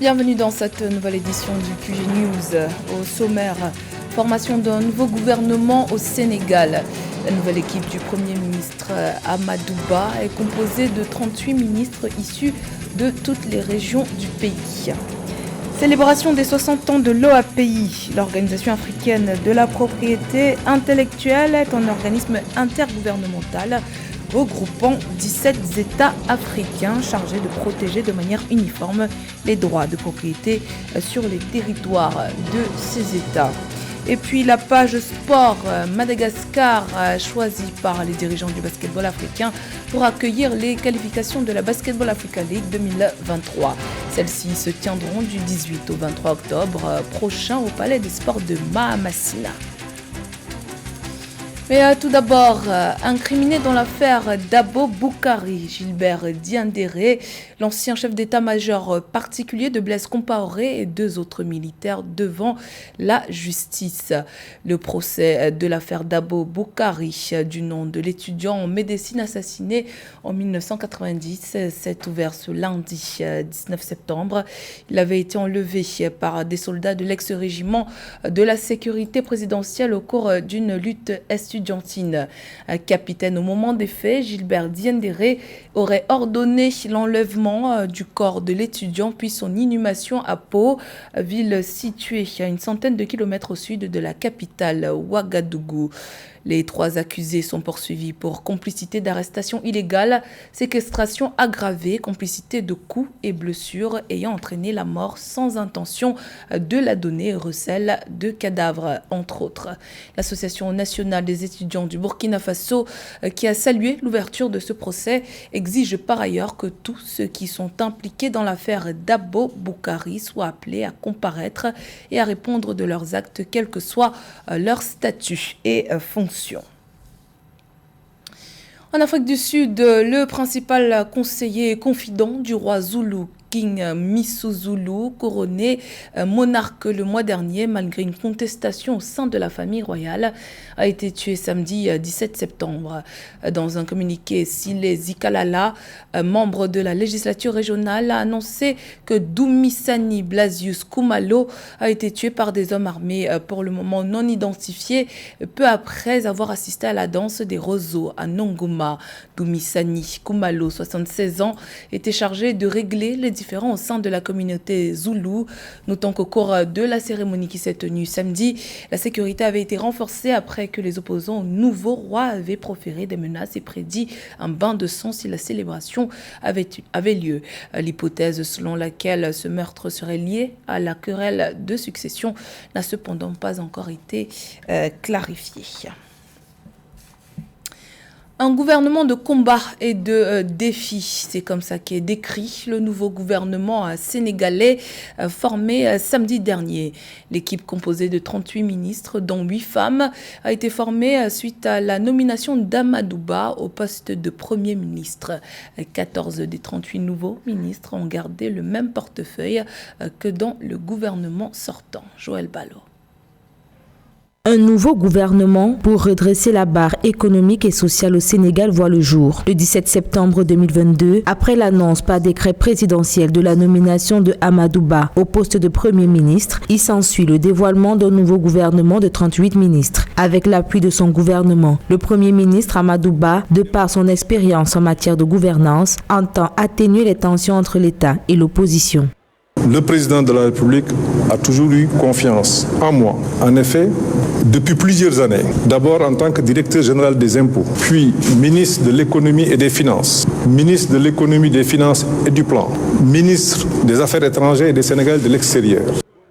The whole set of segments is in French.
Bienvenue dans cette nouvelle édition du QG News. Au sommaire, formation d'un nouveau gouvernement au Sénégal. La nouvelle équipe du Premier ministre Amadou Ba est composée de 38 ministres issus de toutes les régions du pays. Célébration des 60 ans de l'OAPI. L'Organisation africaine de la propriété intellectuelle est un organisme intergouvernemental regroupant 17 États africains chargés de protéger de manière uniforme les droits de propriété sur les territoires de ces États. Et puis la page sport Madagascar choisie par les dirigeants du basketball africain pour accueillir les qualifications de la Basketball Africa League 2023. Celles-ci se tiendront du 18 au 23 octobre prochain au Palais des Sports de Mahamasina. Mais tout d'abord, incriminé dans l'affaire Dabo Boukari, Gilbert Diendéré, l'ancien chef d'état-major particulier de Blaise Compaoré et deux autres militaires devant la justice. Le procès de l'affaire Dabo Boukari, du nom de l'étudiant en médecine assassiné en 1990, s'est ouvert ce lundi 19 septembre. Il avait été enlevé par des soldats de l'ex-régiment de la sécurité présidentielle au cours d'une lutte estudiantine. Capitaine au moment des faits, Gilbert Diendéré aurait ordonné l'enlèvement du corps de l'étudiant puis son inhumation à Pau, ville située à une centaine de kilomètres au sud de la capitale Ouagadougou. Les trois accusés sont poursuivis pour complicité d'arrestation illégale, séquestration aggravée, complicité de coups et blessures ayant entraîné la mort sans intention de la donner et recel de cadavres, entre autres. L'Association nationale des étudiants du Burkina Faso, qui a salué l'ouverture de ce procès, exige par ailleurs que tous ceux qui sont impliqués dans l'affaire Dabo Boukari soient appelés à comparaître et à répondre de leurs actes, quel que soit leur statut et fonction. En Afrique du Sud, le principal conseiller et confident du roi Zoulou, King Misuzulu, couronné monarque le mois dernier malgré une contestation au sein de la famille royale, a été tué samedi 17 septembre. Dans un communiqué, Sile Zikalala, membre de la législature régionale, a annoncé que Dumisani Blasius Kumalo a été tué par des hommes armés pour le moment non identifiés peu après avoir assisté à la danse des roseaux à Nongoma. Dumisani Kumalo, 76 ans, était chargé de régler les différends au sein de la communauté zoulou. Notons qu'au cours de la cérémonie qui s'est tenue samedi, la sécurité avait été renforcée après que les opposants au nouveau roi avaient proféré des menaces et prédit un bain de sang si la célébration avait lieu. L'hypothèse selon laquelle ce meurtre serait lié à la querelle de succession n'a cependant pas encore été clarifiée. Un gouvernement de combat et de défi, c'est comme ça qu'est décrit le nouveau gouvernement sénégalais formé samedi dernier. L'équipe composée de 38 ministres, dont 8 femmes, a été formée suite à la nomination d'Amadou Ba au poste de Premier ministre. 14 des 38 nouveaux ministres ont gardé le même portefeuille que dans le gouvernement sortant. Joël Ballot. Un nouveau gouvernement pour redresser la barre économique et sociale au Sénégal voit le jour. Le 17 septembre 2022, après l'annonce par décret présidentiel de la nomination de Amadou Ba au poste de Premier ministre, il s'ensuit le dévoilement d'un nouveau gouvernement de 38 ministres. Avec l'appui de son gouvernement, le Premier ministre Amadou Ba, de par son expérience en matière de gouvernance, entend atténuer les tensions entre l'État et l'opposition. Le président de la République a toujours eu confiance en moi. En effet, depuis plusieurs années, d'abord en tant que directeur général des impôts, puis ministre de l'économie et des finances, ministre de l'économie, des finances et du plan, ministre des Affaires étrangères et des Sénégal de l'extérieur.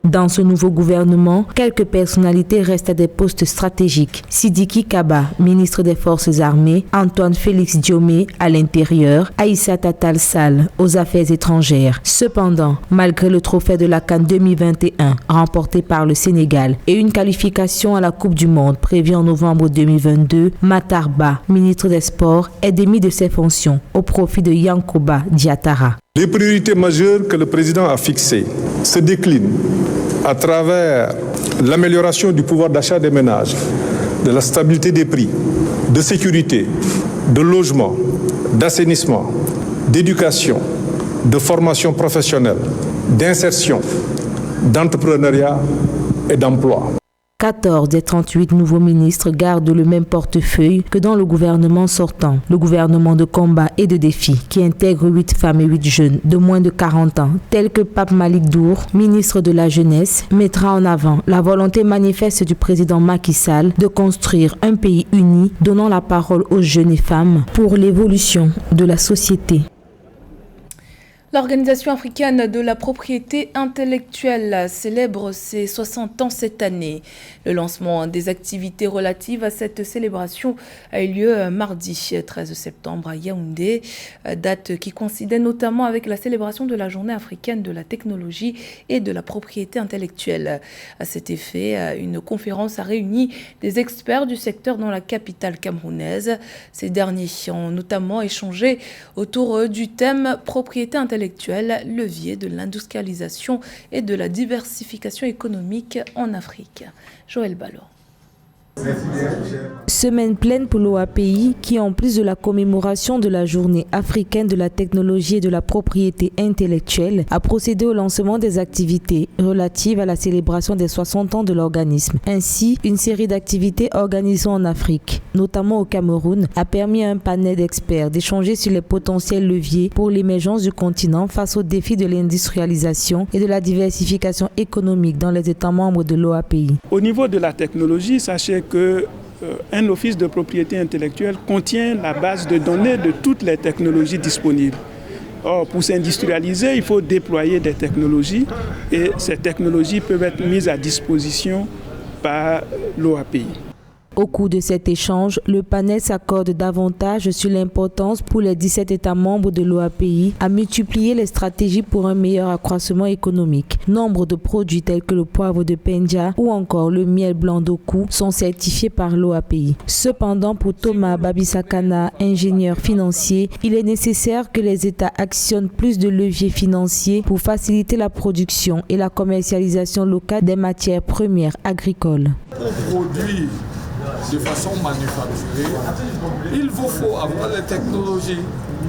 Dans ce nouveau gouvernement, quelques personnalités restent à des postes stratégiques. Sidiki Kaba, ministre des Forces armées, Antoine Félix Diomé à l'intérieur, Aïssata Tall Sall aux Affaires étrangères. Cependant, malgré le trophée de la CAN 2021 remporté par le Sénégal et une qualification à la Coupe du Monde prévue en novembre 2022, Matar Ba, ministre des Sports, est démis de ses fonctions au profit de Yankoba Diatara. Les priorités majeures que le président a fixées se déclinent à travers l'amélioration du pouvoir d'achat des ménages, de la stabilité des prix, de sécurité, de logement, d'assainissement, d'éducation, de formation professionnelle, d'insertion, d'entrepreneuriat et d'emploi. 14 des 38 nouveaux ministres gardent le même portefeuille que dans le gouvernement sortant, le gouvernement de combat et de défi, qui intègre 8 femmes et 8 jeunes de moins de 40 ans, tels que Pape Malick Ndour, ministre de la Jeunesse, mettra en avant la volonté manifeste du président Macky Sall de construire un pays uni, donnant la parole aux jeunes et femmes pour l'évolution de la société. L'Organisation africaine de la propriété intellectuelle célèbre ses 60 ans cette année. Le lancement des activités relatives à cette célébration a eu lieu mardi 13 septembre à Yaoundé, date qui coïncidait notamment avec la célébration de la Journée africaine de la technologie et de la propriété intellectuelle. À cet effet, une conférence a réuni des experts du secteur dans la capitale camerounaise. Ces derniers ont notamment échangé autour du thème propriété intellectuelle, levier de l'industrialisation et de la diversification économique en Afrique. Joël Ballot. Semaine pleine pour l'OAPI qui, en plus de la commémoration de la Journée africaine de la technologie et de la propriété intellectuelle, a procédé au lancement des activités relatives à la célébration des 60 ans de l'organisme. Ainsi, une série d'activités organisées en Afrique, notamment au Cameroun, a permis à un panel d'experts d'échanger sur les potentiels leviers pour l'émergence du continent face aux défis de l'industrialisation et de la diversification économique dans les États membres de l'OAPI. Au niveau de la technologie, sachez qu'un office de propriété intellectuelle contient la base de données de toutes les technologies disponibles. Or, pour s'industrialiser, il faut déployer des technologies et ces technologies peuvent être mises à disposition par l'OAPI. Au cours de cet échange, le panel s'accorde davantage sur l'importance pour les 17 États membres de l'OAPI à multiplier les stratégies pour un meilleur accroissement économique. Nombre de produits tels que le poivre de Penja ou encore le miel blanc d'Oku sont certifiés par l'OAPI. Cependant, pour Thomas Babisakana, ingénieur financier, il est nécessaire que les États actionnent plus de leviers financiers pour faciliter la production et la commercialisation locale des matières premières agricoles. Pour produire de façon manufacturée, il vous faut avoir les technologies.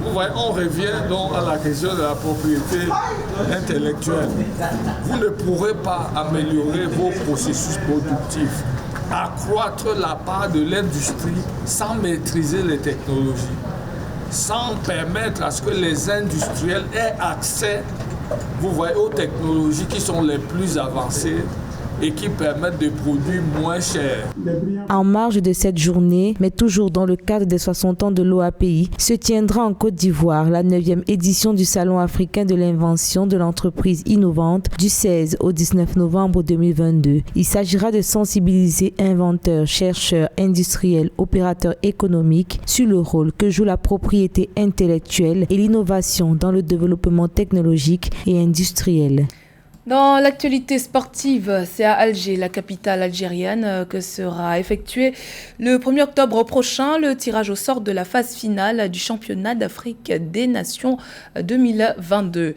Vous voyez, on revient donc à la question de la propriété intellectuelle. Vous ne pourrez pas améliorer vos processus productifs, accroître la part de l'industrie sans maîtriser les technologies, sans permettre à ce que les industriels aient accès, vous voyez, aux technologies qui sont les plus avancées et qui permettent de produire moins cher. En marge de cette journée, mais toujours dans le cadre des 60 ans de l'OAPI, se tiendra en Côte d'Ivoire la 9e édition du Salon africain de l'invention de l'entreprise innovante du 16 au 19 novembre 2022. Il s'agira de sensibiliser inventeurs, chercheurs, industriels, opérateurs économiques sur le rôle que joue la propriété intellectuelle et l'innovation dans le développement technologique et industriel. Dans l'actualité sportive, c'est à Alger, la capitale algérienne, que sera effectué le 1er octobre prochain le tirage au sort de la phase finale du championnat d'Afrique des Nations 2022.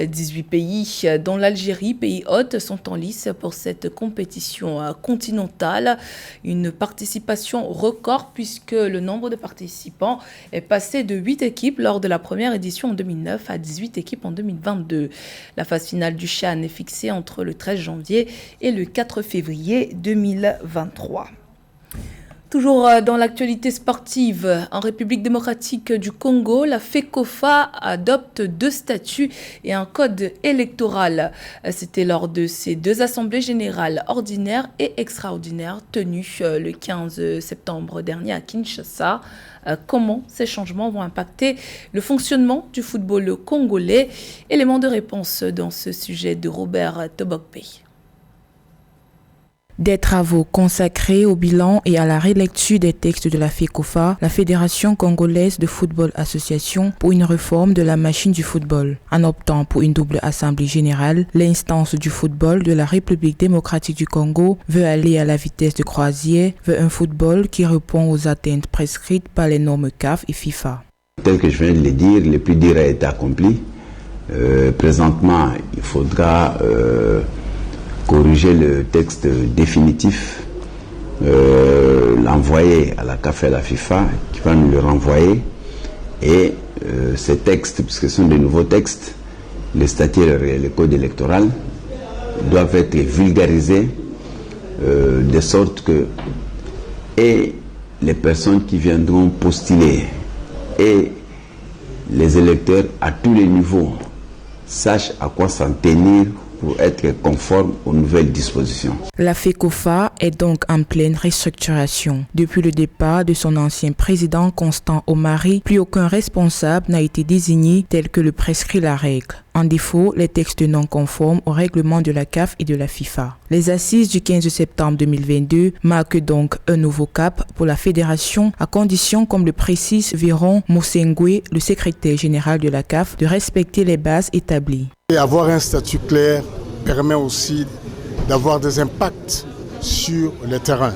18 pays, dont l'Algérie, pays hôte, sont en lice pour cette compétition continentale. Une participation record puisque le nombre de participants est passé de 8 équipes lors de la première édition en 2009 à 18 équipes en 2022. La phase finale du CHAN est fixé entre le 13 janvier et le 4 février 2023. Toujours dans l'actualité sportive, en République démocratique du Congo, la FECOFA adopte 2 statuts et un code électoral. C'était lors de ces 2 assemblées générales ordinaires et extraordinaires tenues le 15 septembre dernier à Kinshasa. Comment ces changements vont impacter le fonctionnement du football congolais? Élément de réponse dans ce sujet de Robert Tobokbey. Des travaux consacrés au bilan et à la relecture des textes de la FECOFA, la Fédération congolaise de football association, pour une réforme de la machine du football. En optant pour une double assemblée générale, l'instance du football de la République démocratique du Congo veut aller à la vitesse de croisière vers un football qui répond aux atteintes prescrites par les normes CAF et FIFA. Tel que je viens de le dire, le plus dur a été accompli. Présentement, il faudra corriger le texte définitif, l'envoyer à la CAF et à la FIFA, qui va nous le renvoyer. Et ces textes, puisque ce sont de nouveaux textes, les statuts et le code électoral doivent être vulgarisés de sorte que et les personnes qui viendront postuler et les électeurs à tous les niveaux sachent à quoi s'en tenir pour être conformes aux nouvelles dispositions. La FECOFA est donc en pleine restructuration. Depuis le départ de son ancien président Constant Omari, plus aucun responsable n'a été désigné tel que le prescrit la règle. En défaut, les textes non conformes au règlement de la CAF et de la FIFA. Les assises du 15 septembre 2022 marquent donc un nouveau cap pour la fédération, à condition, comme le précise Véron Moussengwe, le secrétaire général de la CAF, de respecter les bases établies. Et avoir un statut clair permet aussi d'avoir des impacts sur le terrain.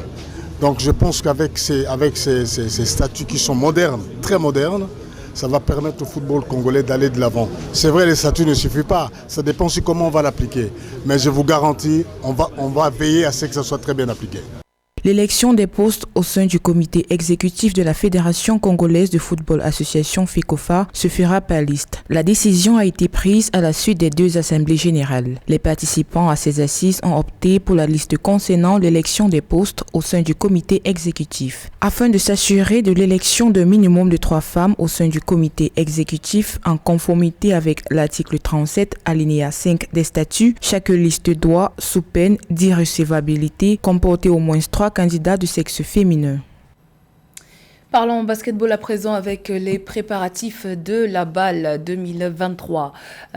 Donc je pense qu'avec ces statuts qui sont modernes, très modernes, ça va permettre au football congolais d'aller de l'avant. C'est vrai, les statuts ne suffisent pas, ça dépend aussi comment on va l'appliquer. Mais je vous garantis, on va veiller à ce que ça soit très bien appliqué. L'élection des postes au sein du comité exécutif de la Fédération congolaise de football association FECOFA se fera par liste. La décision a été prise à la suite des 2 assemblées générales. Les participants à ces assises ont opté pour la liste concernant l'élection des postes au sein du comité exécutif. Afin de s'assurer de l'élection d'un minimum de 3 femmes au sein du comité exécutif en conformité avec l'article 37 alinéa 5 des statuts, chaque liste doit, sous peine d'irrecevabilité, comporter au moins 3 candidats du sexe féminin. Parlons basketball à présent avec les préparatifs de la BAL 2023.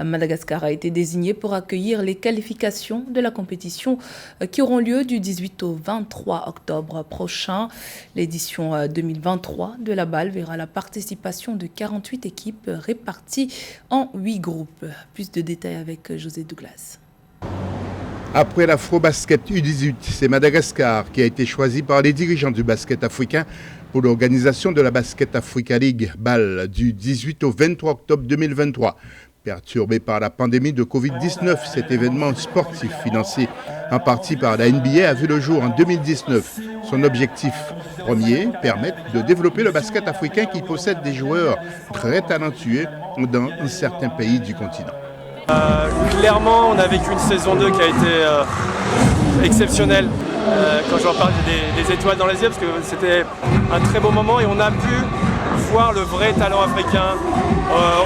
Madagascar a été désigné pour accueillir les qualifications de la compétition qui auront lieu du 18 au 23 octobre prochain. L'édition 2023 de la BAL verra la participation de 48 équipes réparties en 8 groupes. Plus de détails avec José Douglas. Après l'Afro-Basket U18, c'est Madagascar qui a été choisi par les dirigeants du basket africain pour l'organisation de la Basket Africa League BAL du 18 au 23 octobre 2023. Perturbé par la pandémie de Covid-19, cet événement sportif financé en partie par la NBA a vu le jour en 2019. Son objectif premier, permettre de développer le basket africain qui possède des joueurs très talentueux dans certains pays du continent. Clairement, on a vécu une saison 2 qui a été exceptionnelle. Quand je parle des étoiles dans les yeux, parce que c'était un très beau moment et on a pu voir le vrai talent africain.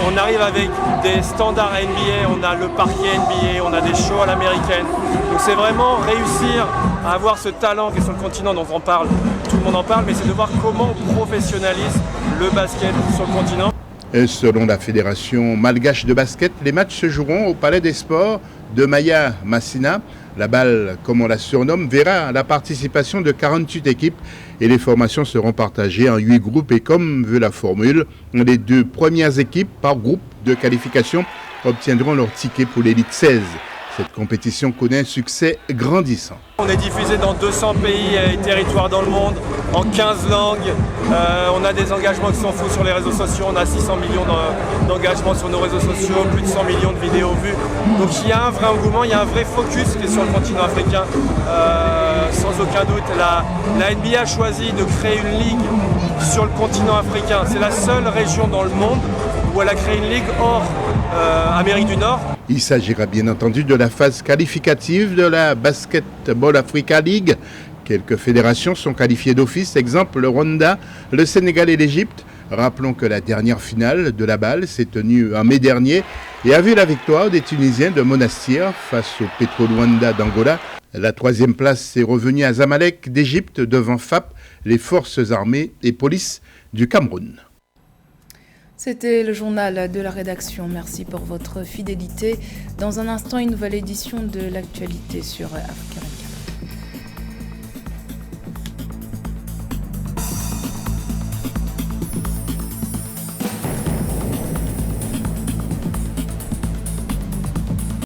On arrive avec des standards à NBA, on a le parquet NBA, on a des shows à l'américaine. Donc c'est vraiment réussir à avoir ce talent qui est sur le continent dont on parle. Tout le monde en parle, mais c'est de voir comment on professionnalise le basket sur le continent. Et selon la Fédération malgache de basket, les matchs se joueront au Palais des Sports de Maya Massina. La BAL, comme on la surnomme, verra la participation de 48 équipes et les formations seront partagées en 8 groupes. Et comme veut la formule, les 2 premières équipes par groupe de qualification obtiendront leur ticket pour l'élite 16. Cette compétition connaît un succès grandissant. On est diffusé dans 200 pays et territoires dans le monde, en 15 langues. On a des engagements qui sont fous sur les réseaux sociaux. On a 600 millions d'engagements sur nos réseaux sociaux, plus de 100 millions de vidéos vues. Donc il y a un vrai engouement, il y a un vrai focus qui est sur le continent africain. Sans aucun doute, la NBA a choisi de créer une ligue sur le continent africain. C'est la seule région dans le monde où elle a créé une ligue hors Amérique du Nord. Il s'agira bien entendu de la phase qualificative de la Basketball Africa League. Quelques fédérations sont qualifiées d'office, exemple le Rwanda, le Sénégal et l'Égypte. Rappelons que la dernière finale de la BAL s'est tenue en mai dernier et a vu la victoire des Tunisiens de Monastir face au Petro Luanda d'Angola. La 3e place est revenue à Zamalek d'Égypte devant FAP, les forces armées et police du Cameroun. C'était le journal de la rédaction. Merci pour votre fidélité. Dans un instant, une nouvelle édition de l'actualité sur Africa.